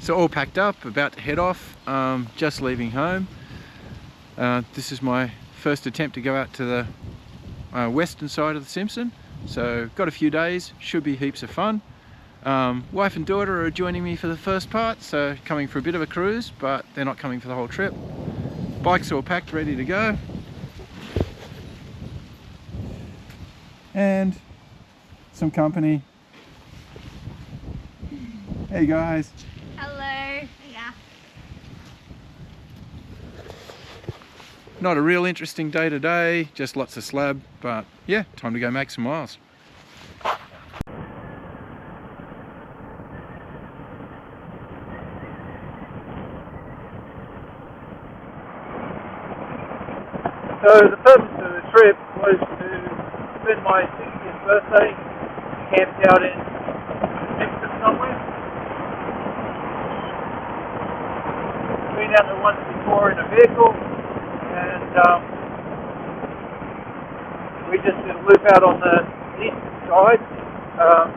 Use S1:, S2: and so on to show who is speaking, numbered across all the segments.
S1: So all packed up, about to head off, just leaving home. This is my first attempt to go out to the western side of the Simpson. So got a few days, should be heaps of fun. Wife and daughter are joining me for the first part, so coming for a bit of a cruise, but they're not coming for the whole trip. Bike's all packed, ready to go. And some company. Hey guys.
S2: Hello. Yeah.
S1: Not a real interesting day today, just lots of slab, but yeah, time to go make some miles. So the purpose of the trip was to spend my 60th birthday camped out in Simpson somewhere. Been out there once before in a vehicle, and we just did a loop out on the east side,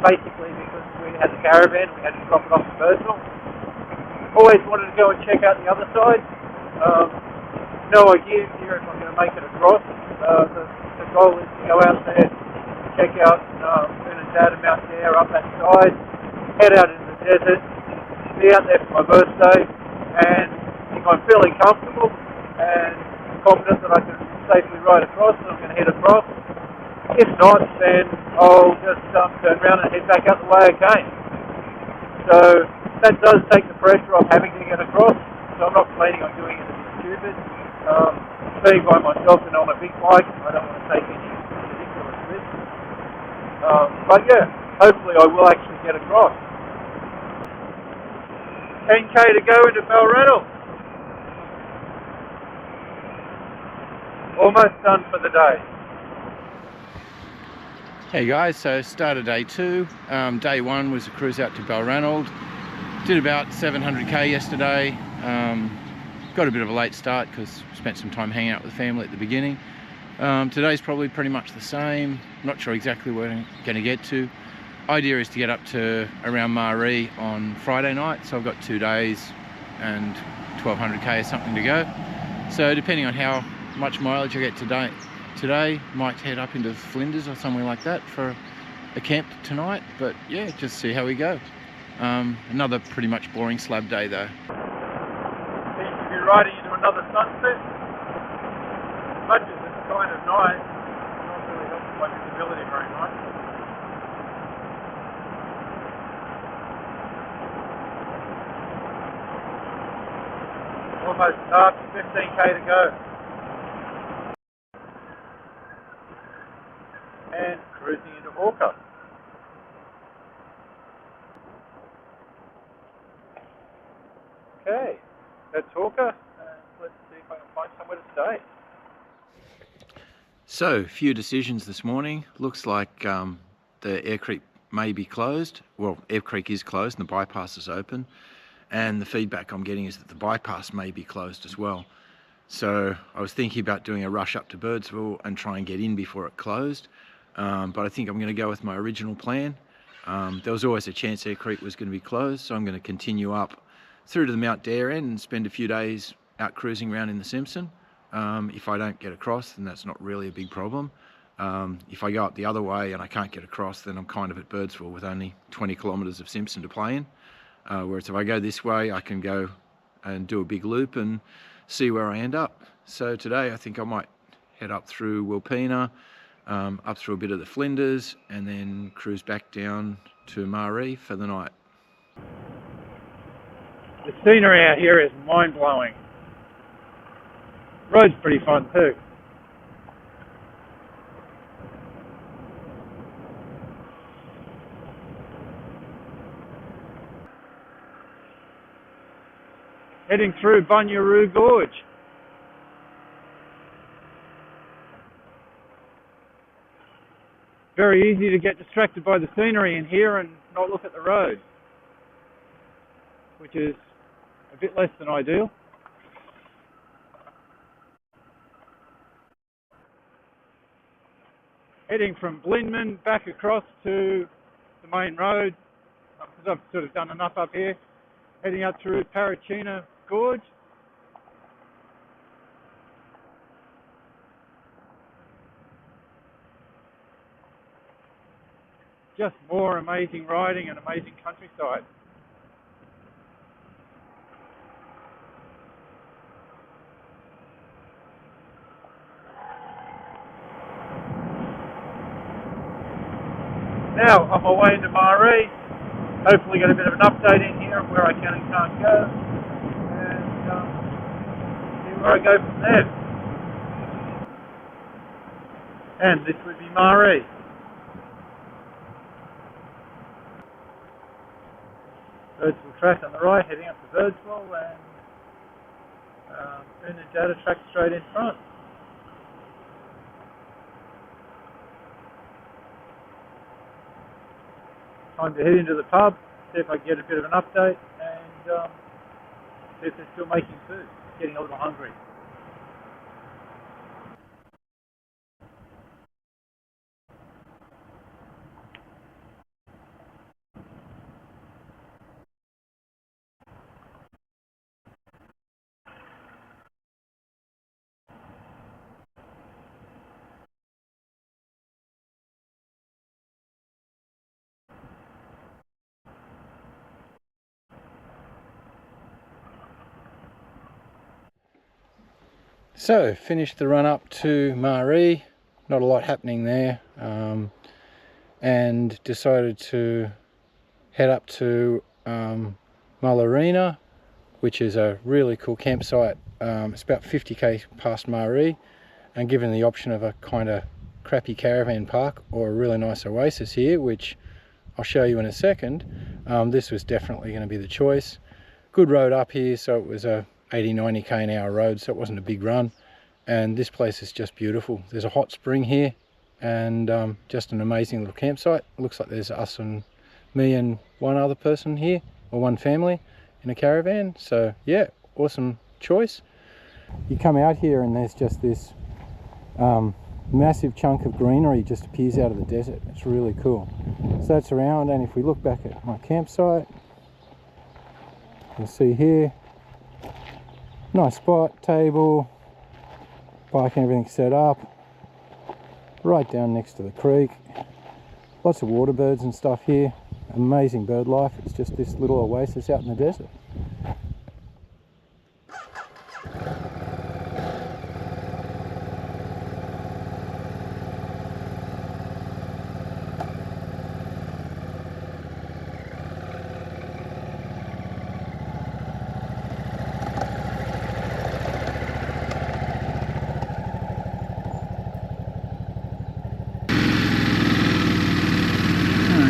S1: basically because we had the caravan, we had to drop it off to Birdsville. Always wanted to go and check out the other side. No idea here if I'm going to make it across. The goal is to go out there, check out Dad and Mount Dare up that side, head out into the desert, be out there for my birthday, and if I'm feeling comfortable and confident that I can safely ride across, then I'm going to head across. If not, then I'll just turn around and head back out the way I came. So that does take the pressure off having to get across, so I'm not planning on doing anything stupid. Being by myself and on a big bike, I don't want to take any ridiculous risks. But yeah, hopefully I will actually get across. 10k to go into Balranald. Almost done for the day. Hey guys, so started day 2. Day 1 was a cruise out to Balranald. Did about 700k yesterday. Got a bit of a late start because spent some time hanging out with the family at the beginning. Today's probably pretty much the same. Not sure exactly where I'm going to get to. Idea is to get up to around Maree on Friday night, so I've got 2 days and 1200k or something to go. So depending on how much mileage I get today might head up into Flinders or somewhere like that for a camp tonight. But yeah, just see how we go. Another pretty much boring slab day though. Riding into another sunset. As much as it's kind of nice, it's not really helping my visibility very much. Almost dark, 15k to go. And cruising into Hawker. Okay. That's Hawker, and let's see if I can find somewhere to stay. So, a few decisions this morning. Looks like the Air Creek may be closed. Well, Air Creek is closed and the bypass is open. And the feedback I'm getting is that the bypass may be closed as well. So, I was thinking about doing a rush up to Birdsville and try and get in before it closed. But I think I'm going to go with my original plan. There was always a chance Air Creek was going to be closed, so I'm going to continue up through to the Mount Dare end and spend a few days out cruising around in the Simpson. If I don't get across, then that's not really a big problem. If I go up the other way and I can't get across, then I'm kind of at Birdsville with only 20 kilometres of Simpson to play in. Whereas if I go this way, I can go and do a big loop and see where I end up. So today I think I might head up through Wilpena, up through a bit of the Flinders, and then cruise back down to Maree for the night. The scenery out here is mind-blowing. Road's pretty fun too. Heading through Bunyaroo Gorge. Very easy to get distracted by the scenery in here and not look at the road, which is a bit less than ideal. Heading from Blinman back across to the main road, because I've sort of done enough up here.
S3: Heading up through Parachina Gorge. Just more amazing riding and amazing countryside. Now, on my way into Maree, hopefully get a bit of an update in here of where I can and can't go, and see where I go from there. And this would be Maree. Birdsville track on the right, heading up to Birdsville, and the data track straight in front. Time to head into the pub, see if I can get a bit of an update, and see if they're still making food. Getting a little hungry.
S1: So, finished the run up to Maree, not a lot happening there, and decided to head up to Mullarina, which is a really cool campsite. It's about 50k past Maree, and given the option of a kind of crappy caravan park or a really nice oasis here, which I'll show you in a second, this was definitely going to be the choice. Good road up here, so it was a 80-90k an hour road, so it wasn't a big run, and this place is just beautiful. There's a hot spring here, and just an amazing little campsite. It looks like there's us and me and one other person here, or one family in a caravan. So yeah, awesome choice. You come out here and there's just this massive chunk of greenery just appears out of the desert. It's really cool. So that's around, and if we look back at my campsite, you'll see here, nice spot, table, bike and everything set up, right down next to the creek. Lots of water birds and stuff here. Amazing bird life. It's just this little oasis out in the desert.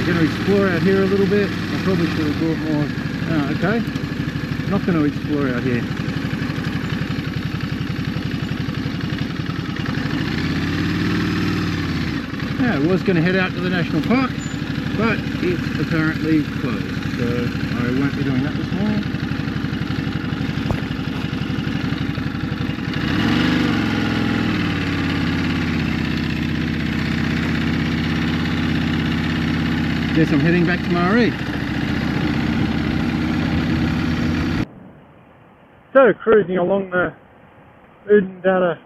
S1: Going to explore out here a little bit. I probably should have brought more. Oh, okay, not going to explore out here. Yeah, I was going to head out to the national park, but it's apparently closed, so I won't be doing that this morning. Guess I'm heading back to Maree.
S3: So, cruising along the Udendata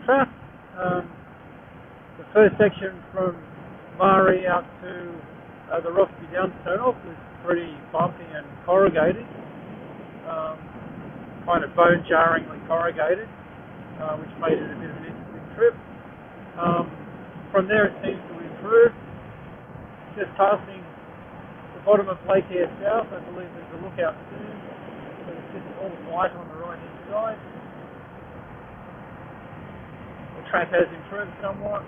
S3: track. The first section from Maree out to the Rossby Downs turnoff was pretty bumpy and corrugated, kind of bone-jarringly corrugated, which made it a bit of an interesting trip. From there it seems to improve. Just passing the bottom of Lake Eyre South, I believe there's a lookout soon, so it's just all white on the right hand side. The track has improved somewhat.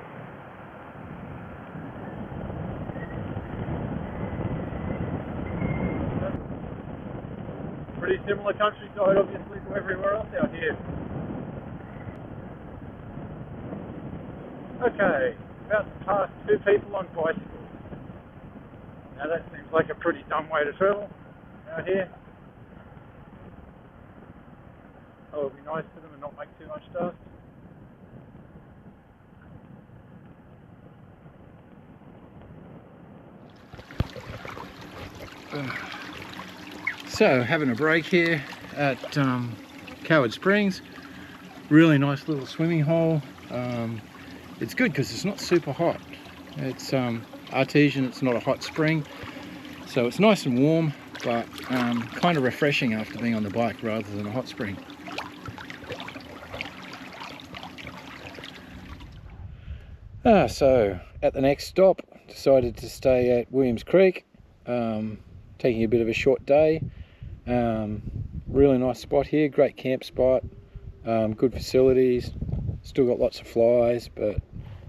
S3: Pretty similar countryside obviously to everywhere else out here. Okay, about to pass two people on bicycles. Now that seems like a pretty dumb way to travel out here. Oh, it'll be nice to them and not make too much dust.
S1: So having a break here at Coward Springs. Really nice little swimming hole. It's good because it's not super hot. It's artesian, it's not a hot spring, so it's nice and warm, but kind of refreshing after being on the bike rather than a hot spring. So at the next stop, decided to stay at Williams Creek, taking a bit of a short day. Really nice spot here, great camp spot, good facilities, still got lots of flies, but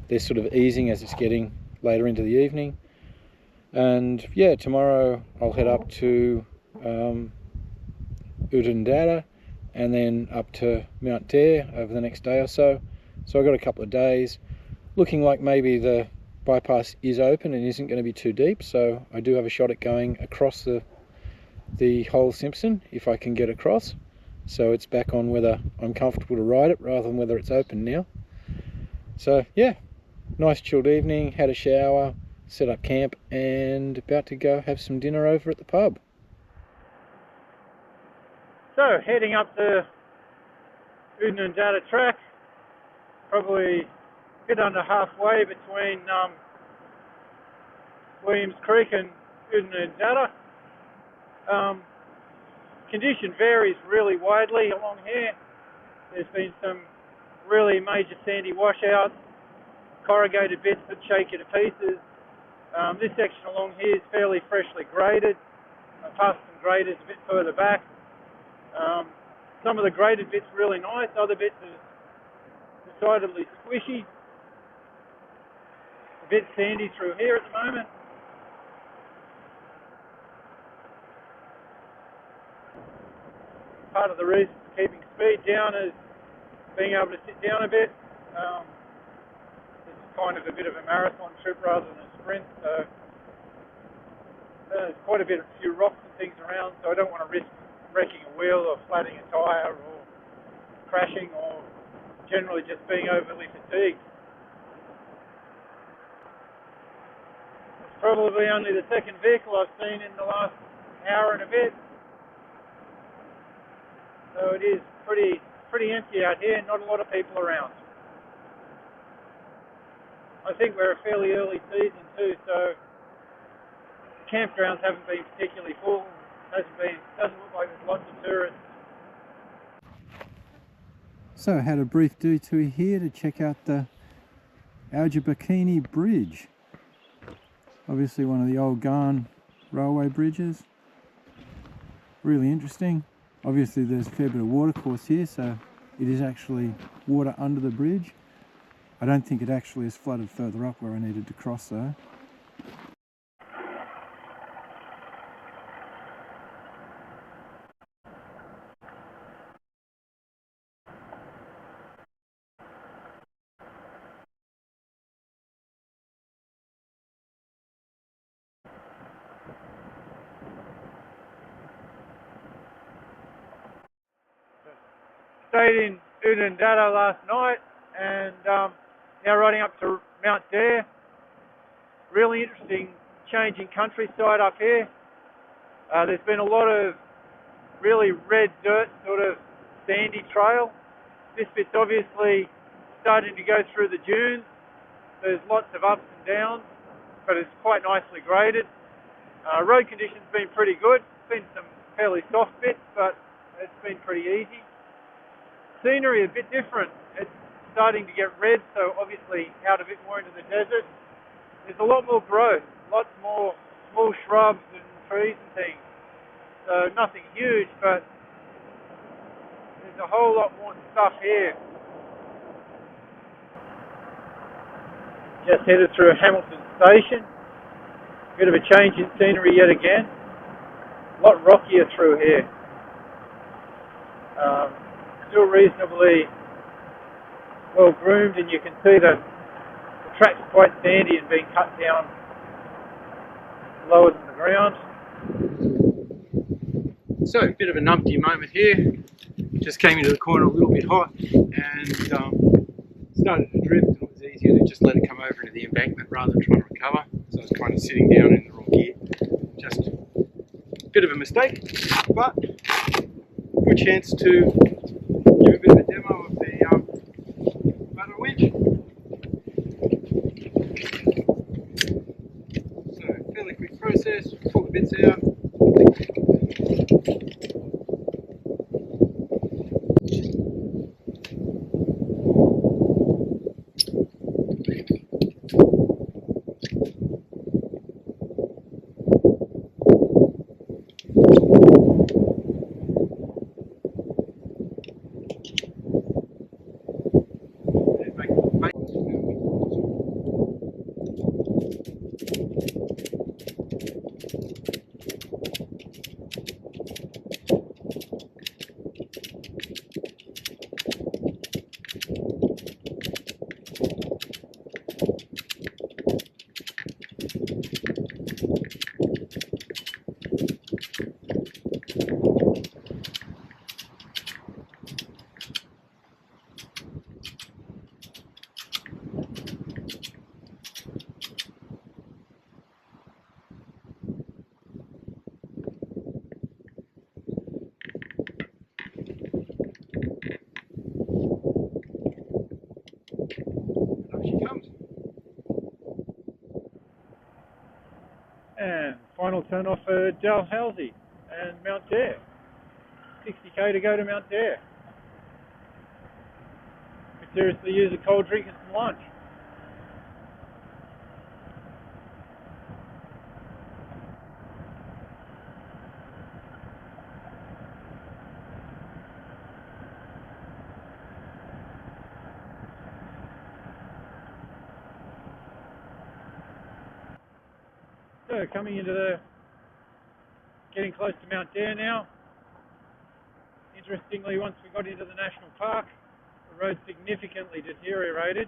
S1: they're sort of easing as it's getting later into the evening. And yeah, tomorrow I'll head up to Udandada and then up to Mount Dare over the next day or so. So I've got a couple of days. Looking like maybe the bypass is open and isn't going to be too deep, so I do have a shot at going across the whole Simpson if I can get across. So it's back on whether I'm comfortable to ride it rather than whether it's open now. So yeah, nice chilled evening, had a shower, set up camp and about to go have some dinner over at the pub.
S3: So heading up the Udandada track, probably a bit under halfway between Williams Creek and Udandada. Condition varies really widely along here. There's been some really major sandy washouts, corrugated bits that shake you to pieces. This section along here is fairly freshly graded, past some graders a bit further back. Some of the graded bits are really nice, other bits are decidedly squishy. A bit sandy through here at the moment. Part of the reason for keeping speed down is being able to sit down a bit. This is kind of a bit of a marathon trip rather than a sprint, so there's quite a few rocks and things around, so I don't want to risk wrecking a wheel or flattening a tyre or crashing or generally just being overly fatigued. It's probably only the second vehicle I've seen in the last hour and a bit. So it is pretty empty out here, not a lot of people around. I think we're a fairly early season too, so the campgrounds haven't been particularly full. Doesn't look like there's lots of tourists.
S1: So I had a brief detour here to check out the Algebakini Bridge. Obviously one of the old Ghan railway bridges. Really interesting. Obviously there's a fair bit of water course here, so it is actually water under the bridge. I don't think it actually is flooded further up where I needed to cross though.
S3: Stayed in Udandada last night and now riding up to Mount Dare. Really interesting changing countryside up here. There's been a lot of really red dirt, sort of sandy trail. This bit's obviously starting to go through the dunes. There's lots of ups and downs, but it's quite nicely graded. Road conditions been pretty good. Been some fairly soft bits, but it's been pretty easy. Scenery a bit different. It's starting to get red, so obviously out a bit more into the desert. There's a lot more growth, lots more small shrubs and trees and things. So nothing huge, but there's a whole lot more stuff here. Just headed through Hamilton Station. Bit of a change in scenery yet again. A lot rockier through here. Still reasonably well groomed, and you can see that the track's quite sandy and being cut down lower than the ground.
S1: So a bit of a numpty moment here. Just came into the corner a little bit hot and started to drift, and it was easier to just let it come over into the embankment rather than trying to recover. So I was kind of sitting down in the wrong gear, just Bit of a mistake, but good chance to give a bit of a demo of the motor winch. So fairly quick process, pull the bits out. Up she comes.
S3: And final turn off for Dalhousie and Mount Dare. 60k to go to Mount Dare. Could seriously use a cold drink and some lunch. So coming into getting close to Mount Dare now. Interestingly, once we got into the national park, the road significantly deteriorated.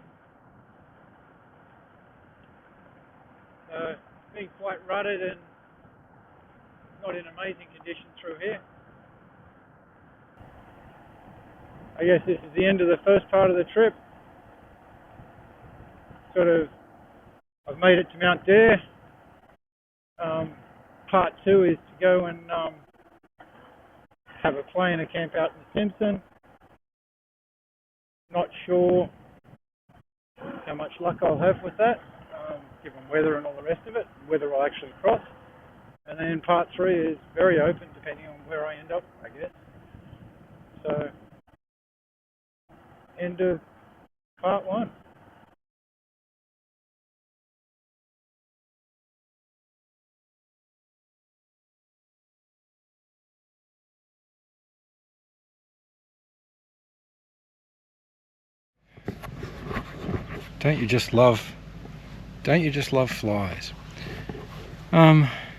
S3: It's been quite rutted and not in amazing condition through here. I guess this is the end of the first part of the trip. I've made it to Mount Dare. Part 2 is to go and have a play and a camp out in Simpson. Not sure how much luck I'll have with that, given weather and all the rest of it, whether I'll actually cross. And then part 3 is very open depending on where I end up, I guess. So, end of part 1.
S1: Don't you just love flies?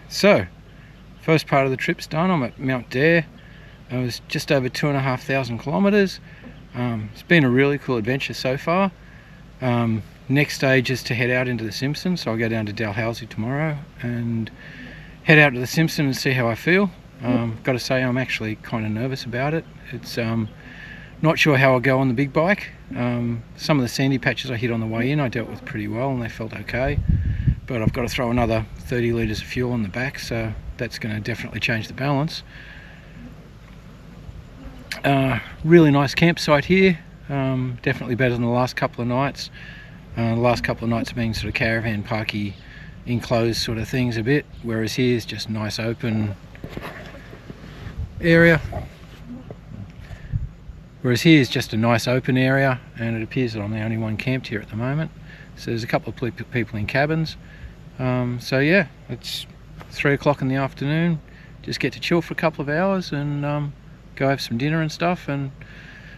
S1: So first part of the trip's done. I'm at Mount Dare. It was just over 2,500 kilometers. It's been a really cool adventure so far. Next stage is to head out into the Simpson, so I'll go down to Dalhousie tomorrow and head out to the Simpson and see how I feel. Got to say, I'm actually kind of nervous about it. It's not sure how I'll go on the big bike. Some of the sandy patches I hit on the way in I dealt with pretty well and they felt okay, but I've got to throw another 30 litres of fuel on the back, so that's going to definitely change the balance. Really nice campsite here, definitely better than the last couple of nights. The last couple of nights have been sort of caravan parky, enclosed sort of things a bit, whereas here's just nice open area. Whereas here's just a nice open area, and it appears that I'm the only one camped here at the moment. So there's a couple of people in cabins. So yeah, it's 3 o'clock in the afternoon. Just get to chill for a couple of hours and go have some dinner and stuff and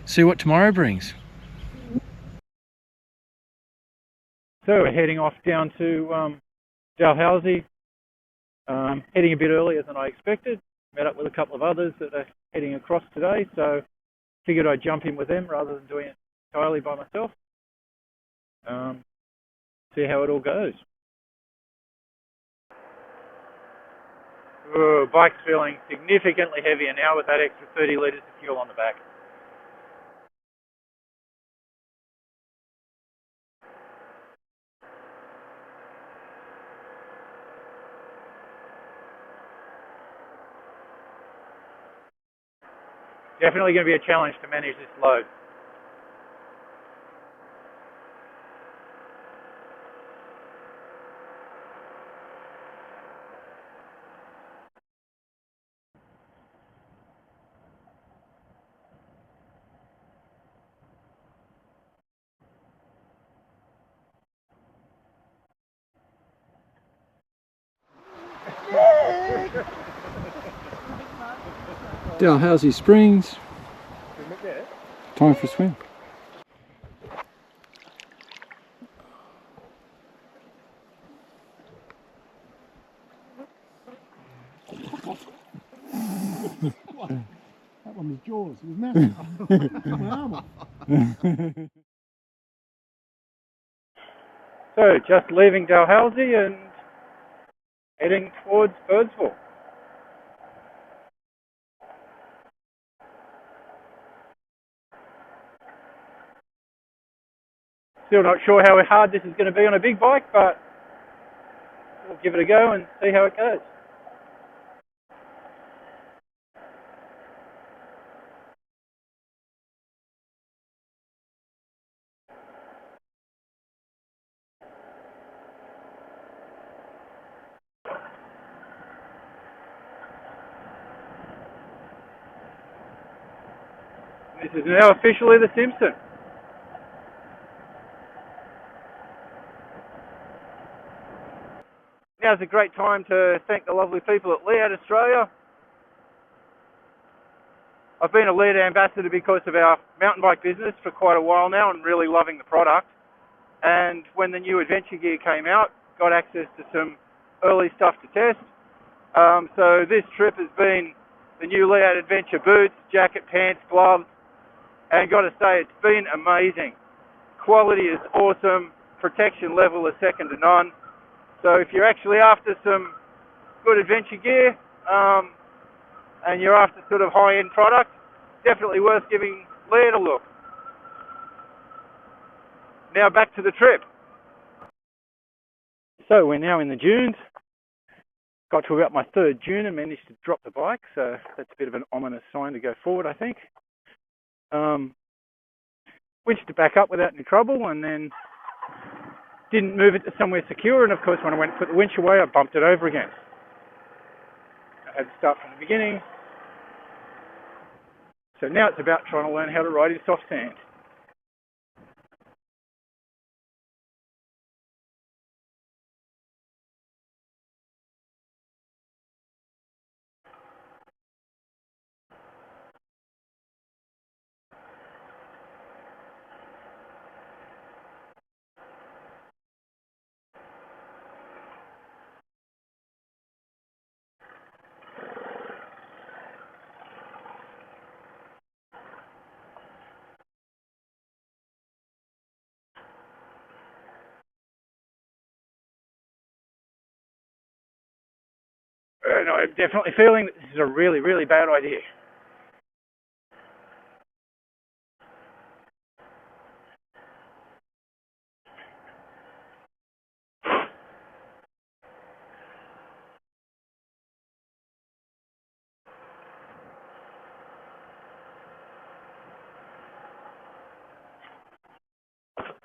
S1: see what tomorrow brings.
S3: So we're heading off down to Dalhousie, heading a bit earlier than I expected. Met up with a couple of others that are heading across today, so figured I'd jump in with them rather than doing it entirely by myself. See how it all goes. Bike's feeling significantly heavier now with that extra 30 litres of fuel on the back. Definitely going to be a challenge to manage this load.
S1: Dalhousie Springs. Time for a swim.
S4: That one was Jaws, it was massive. My arm off.
S3: So, just leaving Dalhousie and heading towards Birdsville. Still not sure how hard this is going to be on a big bike, but we'll give it a go and see how it goes. This is now officially the Simpson. Now's a great time to thank the lovely people at Lead Australia. I've been a Lead ambassador because of our mountain bike business for quite a while now and really loving the product. And when the new adventure gear came out, got access to some early stuff to test. So this trip has been the new Lead Adventure boots, jacket, pants, gloves, and got to say it's been amazing. Quality is awesome, protection level is second to none. So if you're actually after some good adventure gear and you're after sort of high-end product, definitely worth giving Lead a look. Now back to the trip. So we're now in the dunes. Got to about my third dune and managed to drop the bike, so that's a bit of an ominous sign to go forward, I think. Winched it back up without any trouble and then didn't move it to somewhere secure, and of course when I went to put the winch away I bumped it over again. I had to start from the beginning. So now it's about trying to learn how to ride in soft sand. And I'm definitely feeling that this is a really, really bad idea.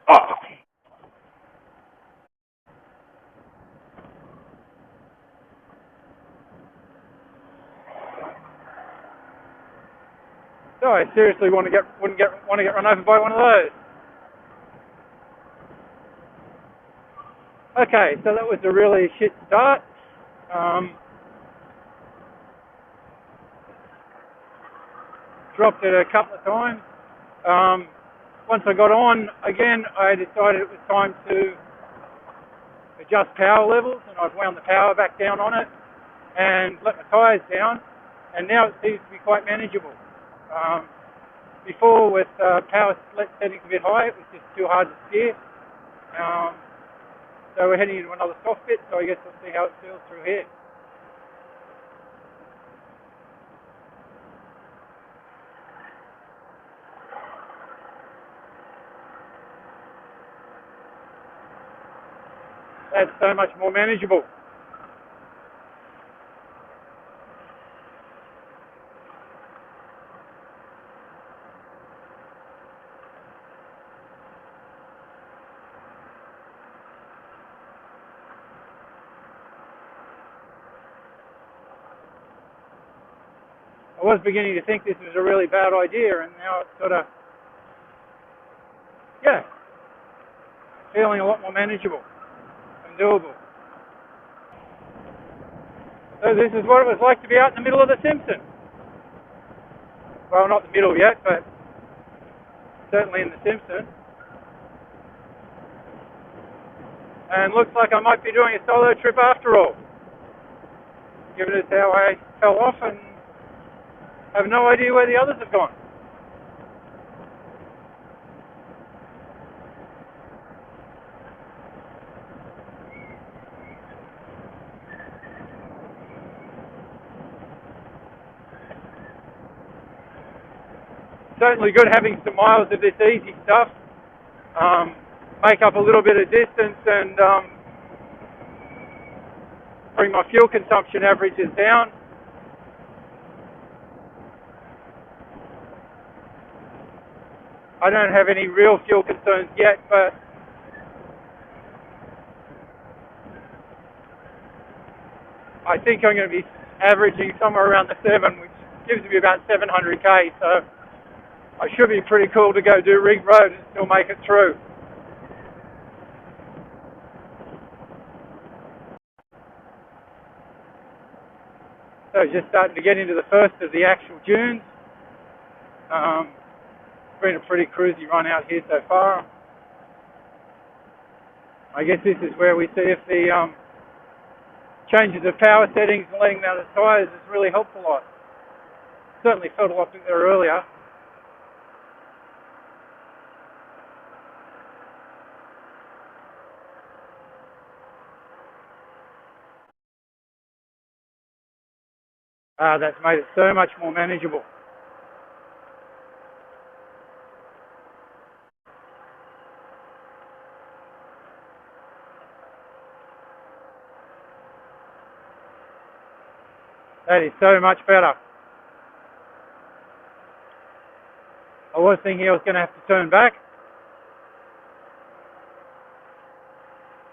S3: Oh. So I seriously want to get run over by one of those. Okay, so that was a really shit start. Dropped it a couple of times. Once I got on again, I decided it was time to adjust power levels, and I've wound the power back down on it and let my tyres down, and now it seems to be quite manageable. Before, with power settings a bit high, it was just too hard to steer. So we're heading into another soft bit, so I guess we'll see how it feels through here. That's so much more manageable. I was beginning to think this was a really bad idea, and now it's sort of, yeah, feeling a lot more manageable and doable. So this is what it was like to be out in the middle of the Simpson. Well, not the middle yet, but certainly in the Simpson. And looks like I might be doing a solo trip after all, given as how I fell off and have no idea where the others have gone. Certainly good having some miles of this easy stuff, make up a little bit of distance and bring my fuel consumption averages down. I don't have any real fuel concerns yet, but I think I'm going to be averaging somewhere around the 7, which gives me about 700k, so I should be pretty cool to go do Rig Road and still make it through. So just starting to get into the first of the actual dunes. It's been a pretty cruisy run out here so far. I guess this is where we see if the changes of power settings and letting down the tyres has really helped a lot. Certainly felt a lot better earlier. That's made it so much more manageable. That is so much better. I was thinking I was going to have to turn back,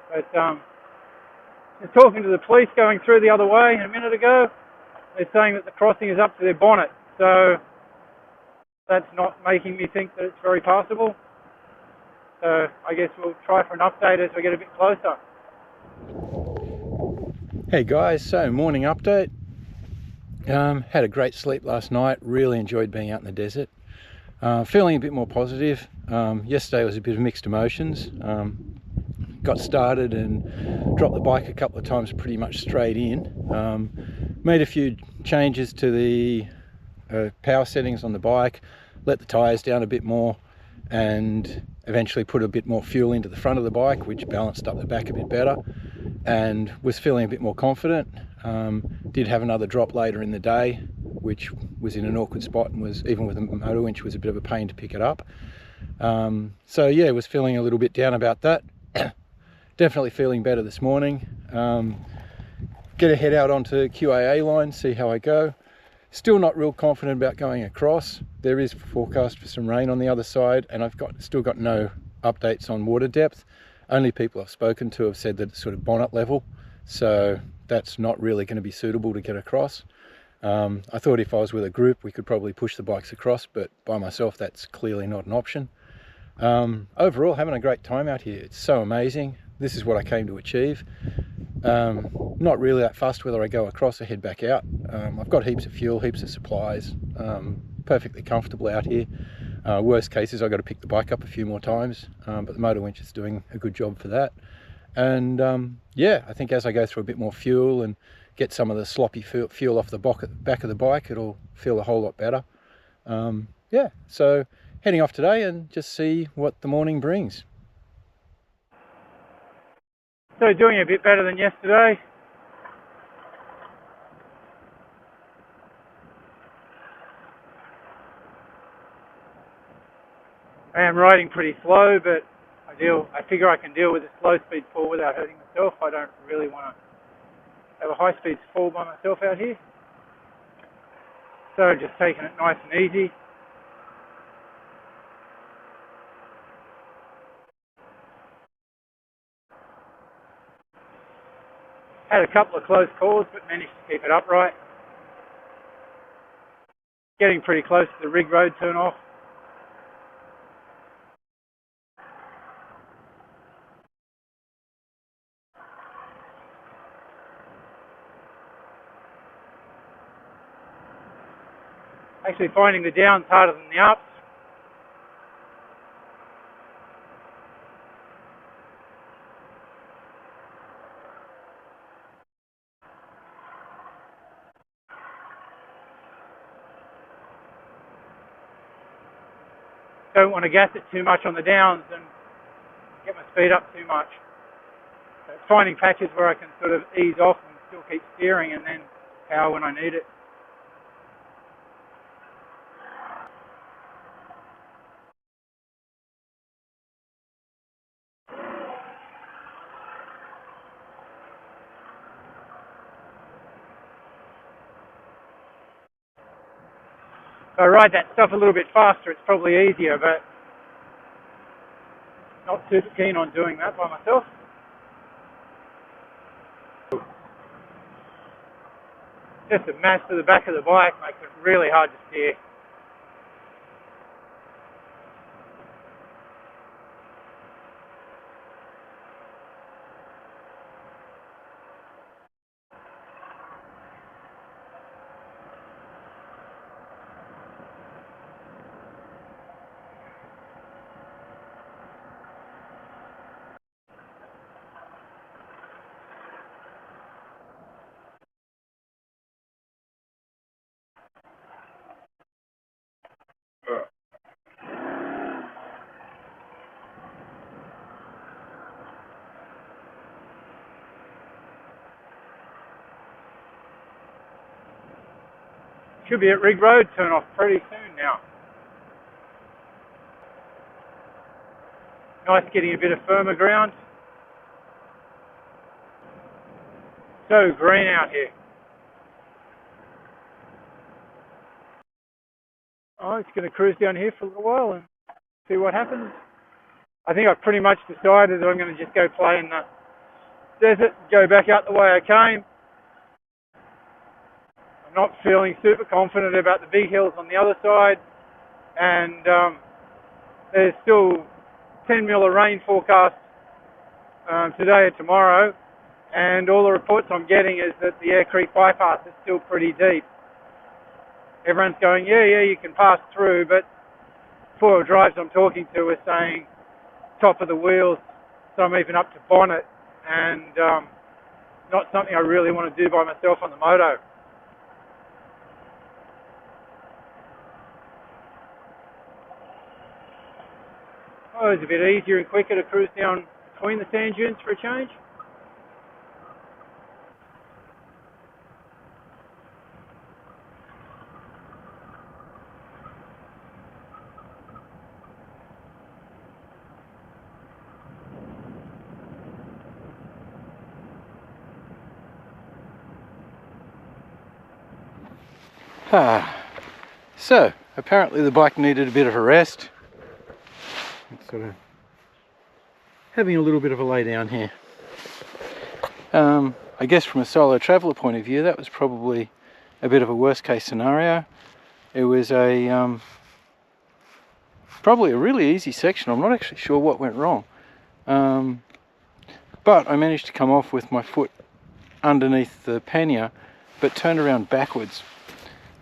S3: but just talking to the police going through the other way a minute ago, they're saying that the crossing is up to their bonnet, so that's not making me think that it's very passable. So I guess we'll try for an update as we get a bit closer.
S1: Hey guys, so morning update. Had a great sleep last night, really enjoyed being out in the desert. Feeling a bit more positive. Yesterday was a bit of mixed emotions. Got started and dropped the bike a couple of times pretty much straight in. Made a few changes to the power settings on the bike, let the tyres down a bit more, and eventually put a bit more fuel into the front of the bike, which balanced up the back a bit better, and was feeling a bit more confident. Did have another drop later in the day, which was in an awkward spot and was, even with a motor winch, was a bit of a pain to pick it up. So yeah, was feeling a little bit down about that. Definitely feeling better this morning. Get a head out onto QAA line, see how I go. Still not real confident about going across. There is forecast for some rain on the other side, and I've still got no updates on water depth. Only people I've spoken to have said that it's sort of bonnet level, so that's not really going to be suitable to get across. I thought if I was with a group we could probably push the bikes across, but by myself that's clearly not an option. Overall, having a great time out here. It's so amazing. This is what I came to achieve. Not really that fussed whether I go across or head back out. I've got heaps of fuel, heaps of supplies, perfectly comfortable out here. Worst case is I've got to pick the bike up a few more times, but the motor winch is doing a good job for that. And yeah, I think as I go through a bit more fuel and get some of the sloppy fuel off the back of the bike, it'll feel a whole lot better. Yeah, so heading off today and just see what the morning brings.
S3: So doing a bit better than yesterday. I am riding pretty slow, but I figure I can deal with a slow speed fall without hurting myself. I don't really want to have a high speed fall by myself out here. So just taking it nice and easy. Had a couple of close calls, but managed to keep it upright. getting pretty close to the rig road turn off. Actually finding the downs harder than the ups. Don't want to gas it too much on the downs and get my speed up too much. So finding patches where I can sort of ease off and still keep steering and then power when I need it. If I ride that stuff a little bit faster, it's probably easier, but not super keen on doing that by myself. Just the mass to the back of the bike makes it really hard to steer. Should be at Rig Road turn off pretty soon now. Nice getting a bit of firmer ground. So green out here. I'm just going to cruise down here for a little while and see what happens. I think I've pretty much decided that I'm going to just go play in the desert, go back out the way I came. I'm not feeling super confident about the big hills on the other side, and there's still 10 mil of rain forecast today and tomorrow, and all the reports I'm getting is that the Air Creek bypass is still pretty deep. Everyone's going, yeah, you can pass through, but four-wheel drives I'm talking to are saying top of the wheels, some even up to bonnet, and not something I really want to do by myself on the moto. Oh, it's a bit easier and quicker to cruise down between the sand dunes for a change.
S1: So apparently the bike needed a bit of a rest. It's sort of having a little bit of a lay down here. I guess from a solo traveller point of view, that was probably a bit of a worst case scenario. It was a probably a really easy section. I'm not actually sure what went wrong, but I managed to come off with my foot underneath the pannier but turned around backwards.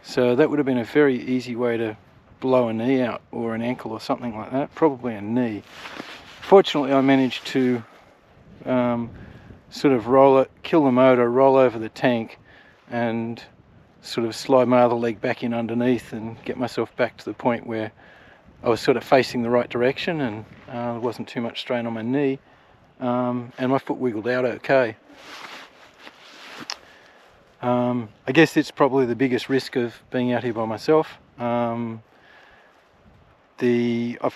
S1: So that would have been a very easy way to blow a knee out, or an ankle or something like that, probably a knee. Fortunately I managed to sort of roll it, kill the motor, roll over the tank and sort of slide my other leg back in underneath and get myself back to the point where I was sort of facing the right direction and there wasn't too much strain on my knee, and my foot wiggled out okay. I guess it's probably the biggest risk of being out here by myself. I've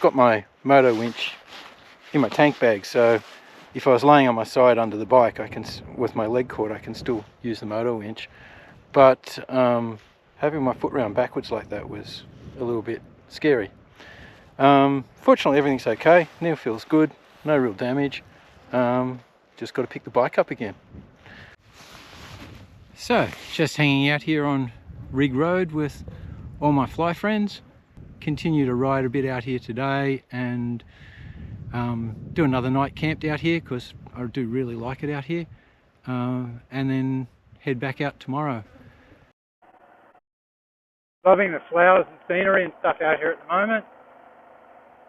S1: got my moto winch in my tank bag, so if I was laying on my side under the bike, I can, with my leg cord, I can still use the moto winch. But having my foot round backwards like that was a little bit scary. Fortunately, everything's okay. Knee feels good, no real damage. Just got to pick the bike up again. So, just hanging out here on Rig Road with all my fly friends. Continue to ride a bit out here today and do another night camped out here because I do really like it out here, and then head back out tomorrow.
S3: Loving the flowers and scenery and stuff out here at the moment.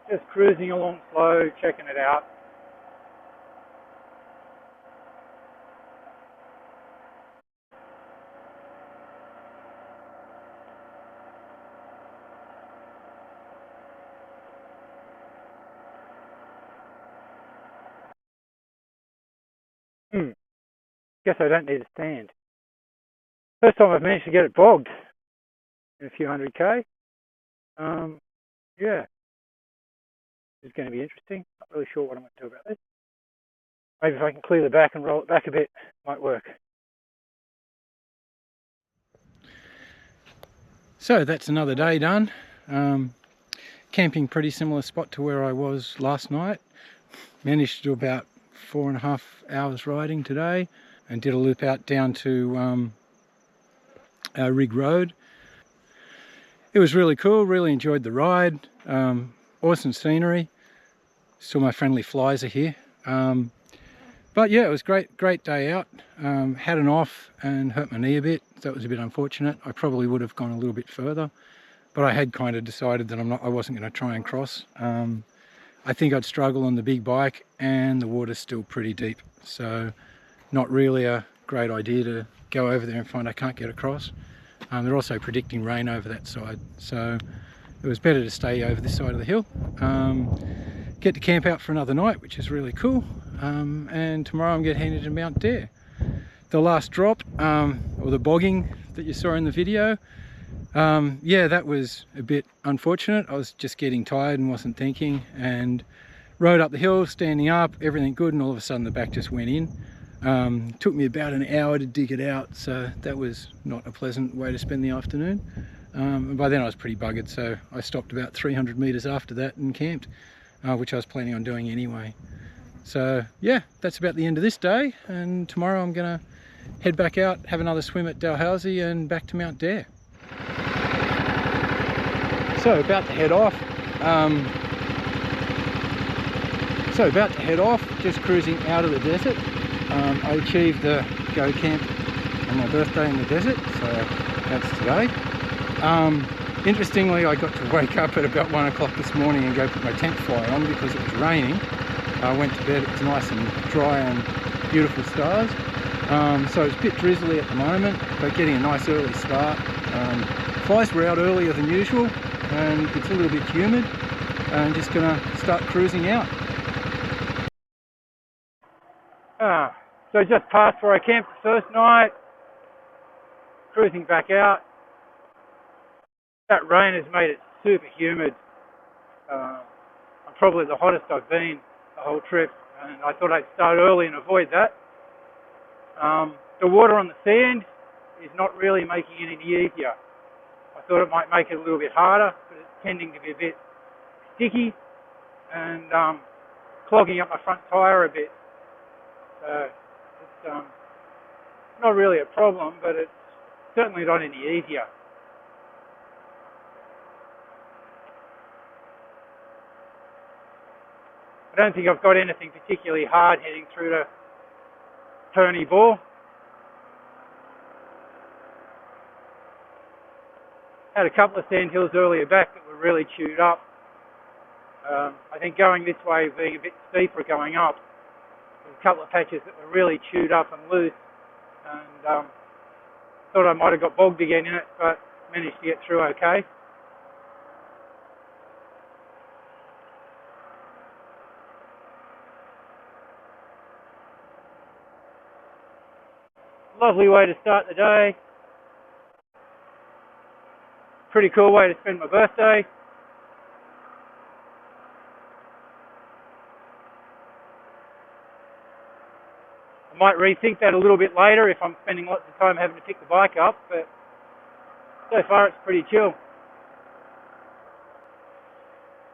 S3: Just cruising along slow, checking it out. Guess I don't need a stand. First time I've managed to get it bogged in a few 100k. Yeah, it's going to be interesting. Not really sure what I'm going to do about this. Maybe if I can clear the back and roll it back a bit, might work.
S1: So that's another day done. Camping pretty similar spot to where I was last night. Managed to do about 4.5 hours riding today and did a loop out down to Rig Road. It was really cool, really enjoyed the ride. Awesome scenery. Still my friendly flies are here. But yeah, it was great day out. Had an off and hurt my knee a bit. That was a bit unfortunate. I probably would have gone a little bit further, but I had kind of decided that I wasn't going to try and cross. I think I'd struggle on the big bike and the water's still pretty deep. So not really a great idea to go over there and find I can't get across. They're also predicting rain over that side. So it was better to stay over this side of the hill. Get to camp out for another night, which is really cool. And tomorrow I'm getting headed to Mount Dare. The last drop, or the bogging that you saw in the video, yeah, that was a bit unfortunate. I was just getting tired and wasn't thinking, and rode up the hill, standing up, everything good, and all of a sudden the back just went in. Took me about an hour to dig it out, so that was not a pleasant way to spend the afternoon. And by then I was pretty buggered, so I stopped about 300 meters after that and camped, which I was planning on doing anyway. So yeah, that's about the end of this day, and tomorrow I'm gonna head back out, have another swim at Dalhousie and back to Mount Dare. So about to head off. Just cruising out of the desert. I achieved the go camp on my birthday in the desert, so that's today. Interestingly, I got to wake up at about 1 o'clock this morning and go put my tent fly on because it was raining. I went to bed, it was nice and dry and beautiful stars. So it's a bit drizzly at the moment, but getting a nice early start. Flies were out earlier than usual, and it's a little bit humid. I'm just gonna start cruising out.
S3: So just past where I camped the first night, cruising back out. That rain has made it super humid. I'm probably the hottest I've been the whole trip, and I thought I'd start early and avoid that. The water on the sand is not really making it any easier. I thought it might make it a little bit harder, but it's tending to be a bit sticky and clogging up my front tyre a bit. So it's not really a problem, but it's certainly not any easier. I don't think I've got anything particularly hard heading through to Perny Bore. Had a couple of sand hills earlier back that were really chewed up. I think going this way, being a bit steeper going up, there's a couple of patches that were really chewed up and loose, and thought I might have got bogged again in it, but managed to get through okay. Lovely way to start the day. Pretty cool way to spend my birthday. I might rethink that a little bit later if I'm spending lots of time having to pick the bike up, but so far it's pretty chill.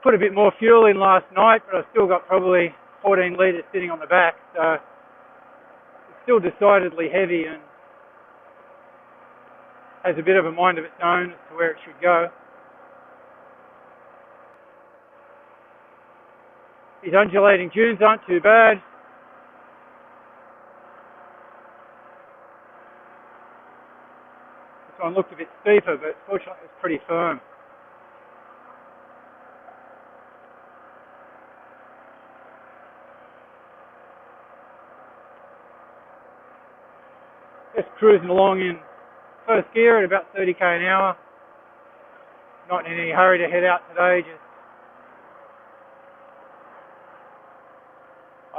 S3: Put a bit more fuel in last night, but I've still got probably 14 litres sitting on the back, so it's still decidedly heavy, and has a bit of a mind of its own as to where it should go. These undulating dunes aren't too bad. This one looked a bit steeper, but fortunately it's pretty firm. Just cruising along in first gear at about 30k an hour. Not in any hurry to head out today, just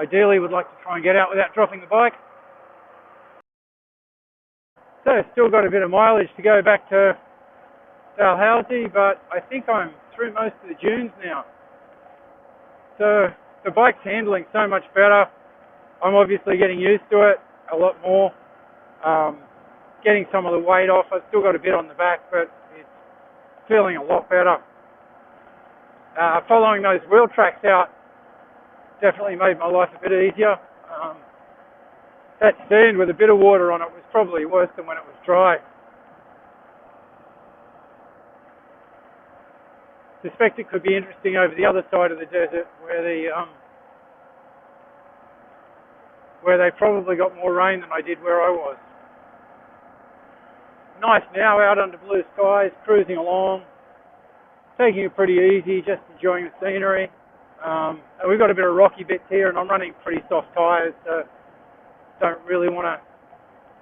S3: ideally would like to try and get out without dropping the bike. So still got a bit of mileage to go back to Dalhousie, but I think I'm through most of the dunes now. So the bike's handling so much better. I'm obviously getting used to it a lot more. Getting some of the weight off. I've still got a bit on the back, but it's feeling a lot better. Following those wheel tracks out definitely made my life a bit easier. That sand with a bit of water on it was probably worse than when it was dry. Suspect it could be interesting over the other side of the desert where they probably got more rain than I did where I was. Nice now, out under blue skies, cruising along, taking it pretty easy, just enjoying the scenery. And we've got a bit of rocky bits here, and I'm running pretty soft tyres, so don't really want to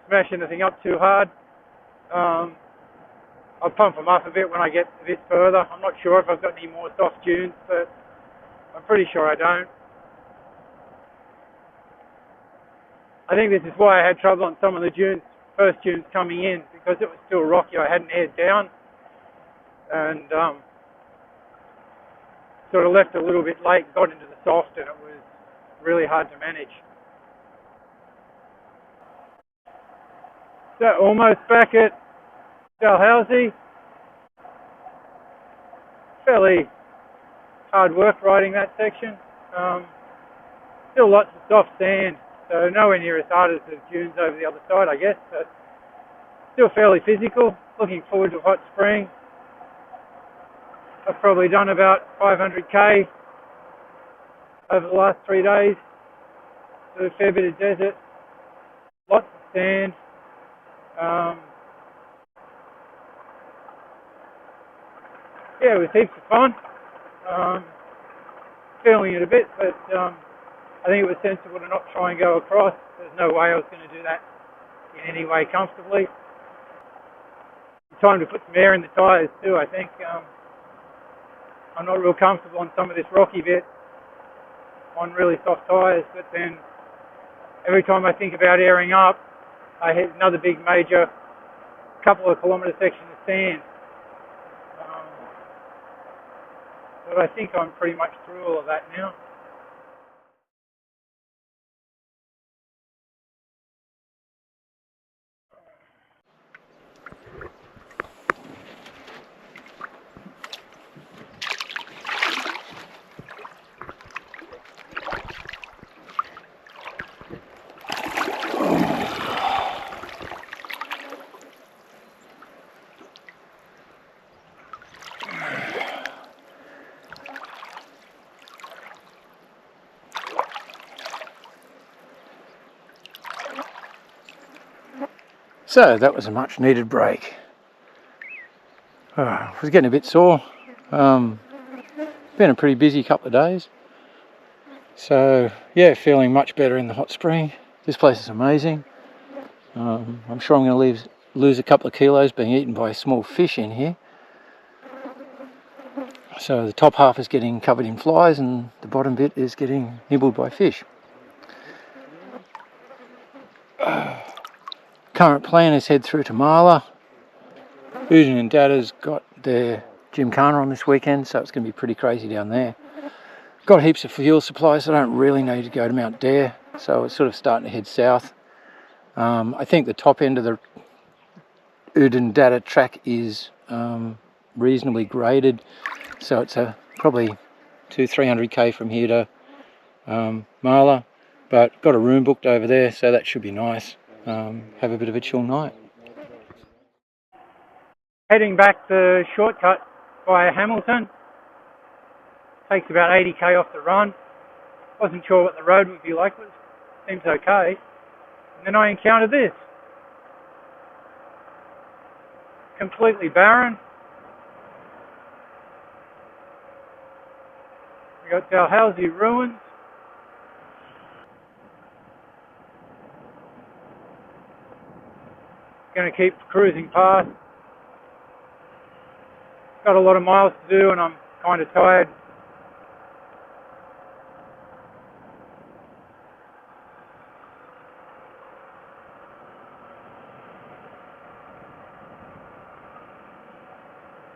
S3: smash anything up too hard. I'll pump them up a bit when I get a bit further. I'm not sure if I've got any more soft dunes, but I'm pretty sure I don't. I think this is why I had trouble on some of the dunes, first dunes coming in, because it was still rocky. I hadn't aired down, and sort of left a little bit late, got into the soft, and it was really hard to manage. So almost back at Dalhousie. Fairly hard work riding that section. Still lots of soft sand, so nowhere near as hard as the dunes over the other side, I guess, but still fairly physical. Looking forward to hot spring. I've probably done about 500k over the last 3 days. So a fair bit of desert, lots of sand. Yeah, it was heaps of fun. Feeling it a bit, but I think it was sensible to not try and go across. There's no way I was going to do that in any way comfortably. Time to put some air in the tyres too, I think. I'm not real comfortable on some of this rocky bit on really soft tyres, but then every time I think about airing up, I hit another big major couple of kilometre section of sand. But I think I'm pretty much through all of that now.
S1: So that was a much needed break. I was getting a bit sore. Been a pretty busy couple of days. So yeah, feeling much better in the hot spring. This place is amazing. I'm sure I'm going to lose a couple of kilos being eaten by small fish in here. So the top half is getting covered in flies and the bottom bit is getting nibbled by fish. Current plan is head through to Marla. Uden and Dada's got their gymkhana on this weekend, so it's going to be pretty crazy down there. Got heaps of fuel supplies, so I don't really need to go to Mount Dare, so it's sort of starting to head south. I think the top end of the Uden Dada track is reasonably graded, so it's probably 200-300k from here to Marla, but got a room booked over there, so that should be nice. Have a bit of a chill night.
S3: Heading back the shortcut via Hamilton. Takes about 80k off the run. Wasn't sure what the road would be like, but it seems okay. And then I encountered this. Completely barren. We got Dalhousie ruins. Going to keep cruising past. Got a lot of miles to do and I'm kind of tired.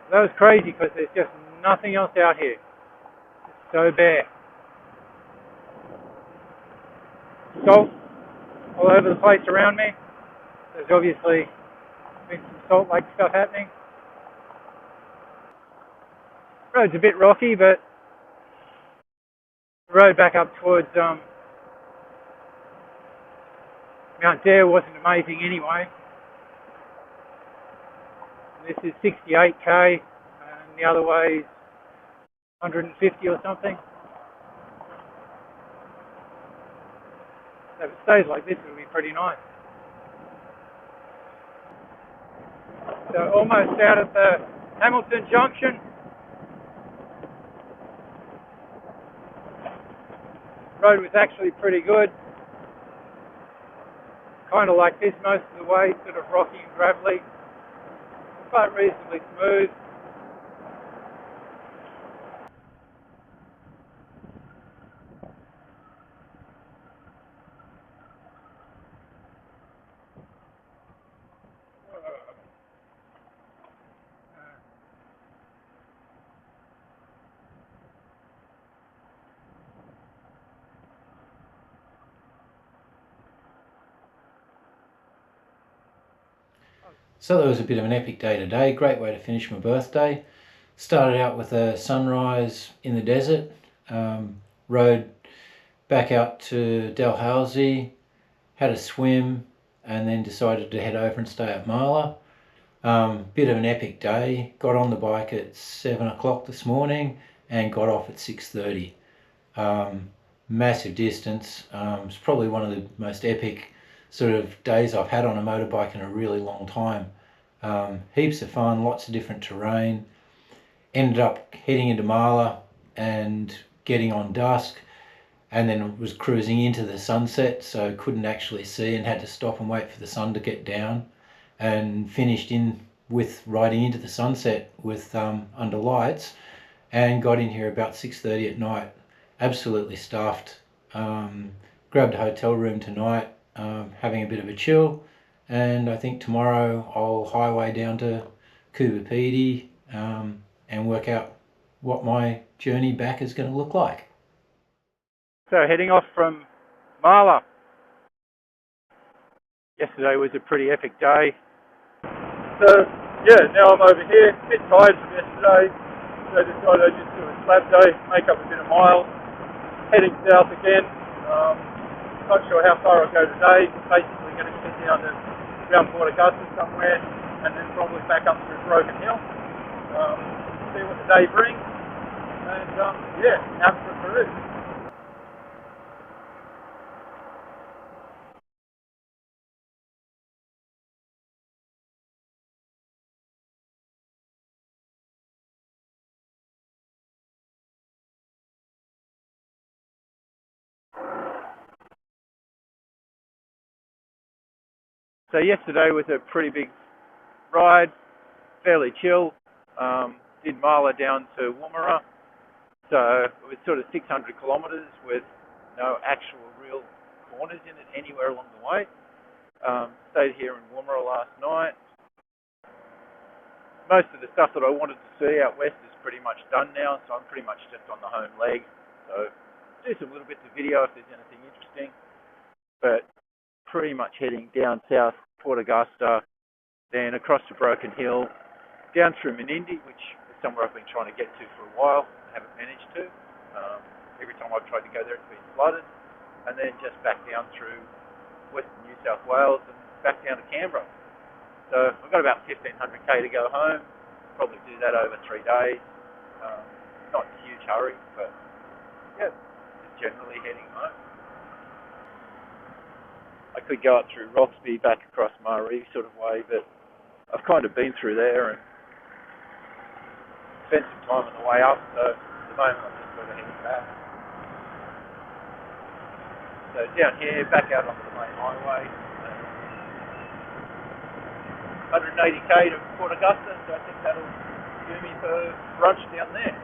S3: That was crazy because there's just nothing else out here. It's so bare. Salt all over the place around me. There's obviously been some salt lake stuff happening. Road's a bit rocky, but the road back up towards Mount Dare wasn't amazing anyway. This is 68k, and the other way is 150 or something. So if it stays like this, it'll be pretty nice. So almost out at the Hamilton Junction. Road was actually pretty good. Kind of like this most of the way, sort of rocky and gravelly, but reasonably smooth.
S1: So that was a bit of an epic day today. Great way to finish my birthday. Started out with a sunrise in the desert. Rode back out to Dalhousie, had a swim, and then decided to head over and stay at Marla. Bit of an epic day. Got on the bike at 7 o'clock this morning and got off at 6:30. Massive distance. It's probably one of the most epic sort of days I've had on a motorbike in a really long time. Heaps of fun, lots of different terrain. Ended up heading into Marla and getting on dusk, and then was cruising into the sunset, so couldn't actually see and had to stop and wait for the sun to get down, and finished in with riding into the sunset with under lights, and got in here about 6:30 at night. Absolutely stuffed. Grabbed a hotel room tonight, having a bit of a chill, and I think tomorrow I'll highway down to Coober Pedy and work out what my journey back is going to look like.
S3: So heading off from Marla. Yesterday was a pretty epic day. So yeah, now I'm over here, a bit tired from yesterday, so I decided I'd just do a slab day, make up a bit of miles, heading south again. Not sure how far I'll go today. Basically going to head down to around Port Augusta somewhere, and then probably back up through Broken Hill. See what the day brings, and yeah, out for a cruise. So yesterday was a pretty big ride, fairly chill. Did Marla down to Woomera, so it was sort of 600 kilometres with no actual real corners in it anywhere along the way. Stayed here in Woomera last night. Most of the stuff that I wanted to see out west is pretty much done now, so I'm pretty much just on the home leg. So do some little bits of video if there's anything interesting, but pretty much heading down south, Port Augusta, then across to Broken Hill, down through Menindee, which is somewhere I've been trying to get to for a while, haven't managed to. Every time I've tried to go there, it's been flooded, and then just back down through western New South Wales and back down to Canberra.
S1: So I've got about 1,500k to go home. Probably do that over 3 days. Not in a huge hurry, but yeah, just generally heading home. I could go up through Roxby back across Maree sort of way, but I've kind of been through there and spent some time on the way up, so at the moment I'm just sort of heading back. So down here, back out onto the main highway, 180k to Port Augusta, so I think that'll do me for brunch down there.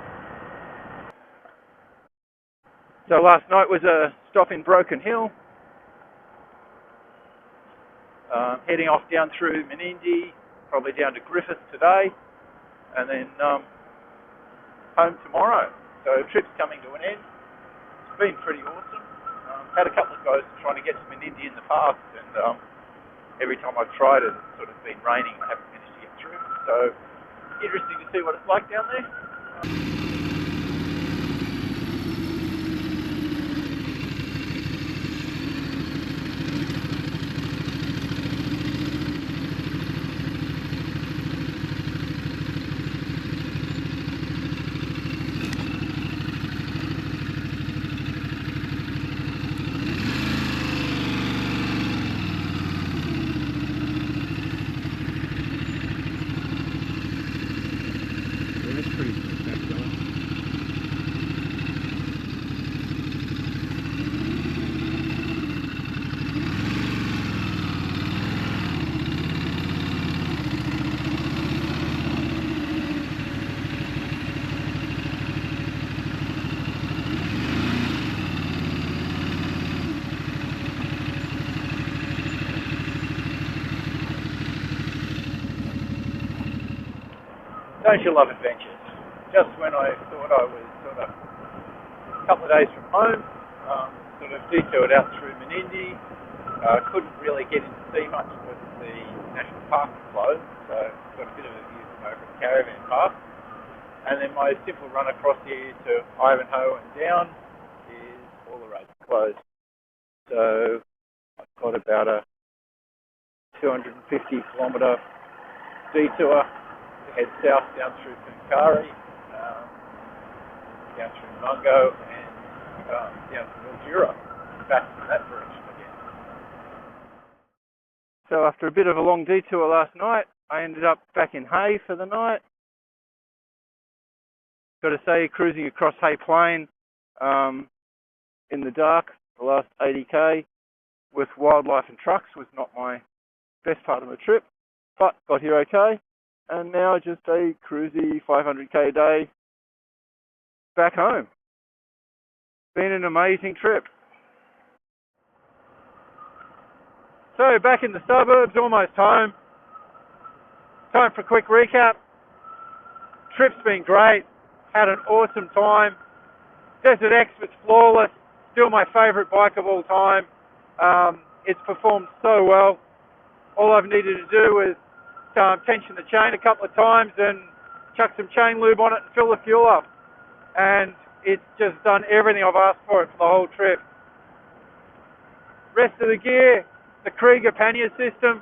S1: So last night was a stop in Broken Hill, heading off down through Menindee, probably down to Griffith today, and then home tomorrow. So trip's coming to an end. It's been pretty awesome. Had a couple of goes trying to get to Menindee in the past, and every time I've tried it, it's sort of been raining and I haven't managed to get through. So interesting to see what it's like down there.
S4: That's pretty spectacular.
S1: Don't you love adventures? Just when I thought I was sort of a couple of days from home, sort of detoured out through Menindee. Couldn't really get in to see much because the national park was closed, so got a bit of a view from over at the caravan park. And then my simple run across here to Ivanhoe and down is all the roads are closed. So I've got about a 250 kilometre detour to head south down through Punkari, down through Mungo, and down to Mildura, back in that direction again. So after a bit of a long detour last night, I ended up back in Hay for the night. Got to say, cruising across Hay Plain in the dark the last 80k with wildlife and trucks was not my best part of the trip, but got here okay. And now just a cruisy 500k a day back home. Been an amazing trip. So back in the suburbs, almost home. Time for a quick recap. Trip's been great. Had an awesome time. Desert X was flawless. Still my favourite bike of all time. It's performed so well. All I've needed to do was tension the chain a couple of times and chuck some chain lube on it and fill the fuel up. And it's just done everything I've asked for it for the whole trip. Rest of the gear, the Krieger pannier system.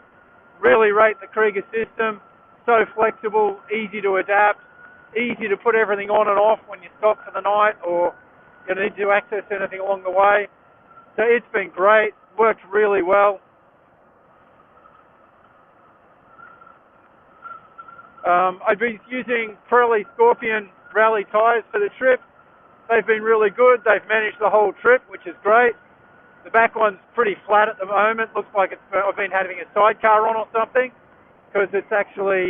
S1: Really rate the Krieger system. So flexible, easy to adapt, easy to put everything on and off when you stop for the night or you need to access anything along the way. So it's been great, worked really well. I've been using Pirelli Scorpion rally tyres for the trip. They've been really good. They've managed the whole trip, which is great. The back one's pretty flat at the moment. Looks like I've been having a sidecar on or something because it's actually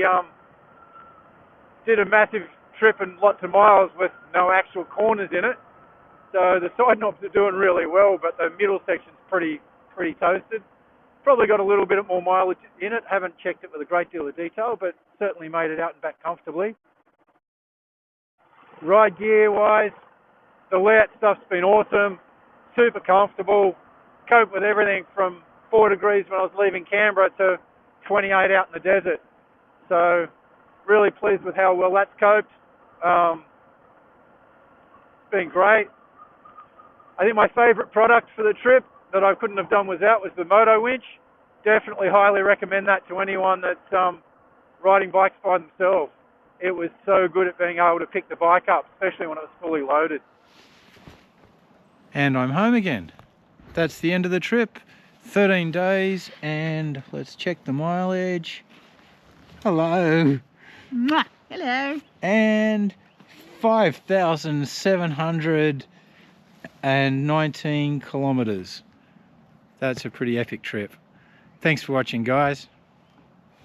S1: did a massive trip and lots of miles with no actual corners in it. So the side knobs are doing really well, but the middle section's pretty toasted. Probably got a little bit more mileage in it. Haven't checked it with a great deal of detail, but certainly made it out and back comfortably. Ride gear wise, the layout stuff's been awesome, super comfortable, coped with everything from 4 degrees when I was leaving Canberra to 28 out in the desert. So really pleased with how well that's coped. It's been great. I think my favourite product for the trip that I couldn't have done without was the moto winch.
S3: definitely highly recommend that to anyone that's riding bikes by themselves. It was so good at being able to pick the bike up, especially when it was fully loaded.
S1: And I'm home again. That's the end of the trip. 13 days, and let's check the mileage. Hello.
S2: Mwah. Hello.
S1: And 5,719 kilometers. That's a pretty epic trip. Thanks for watching, guys.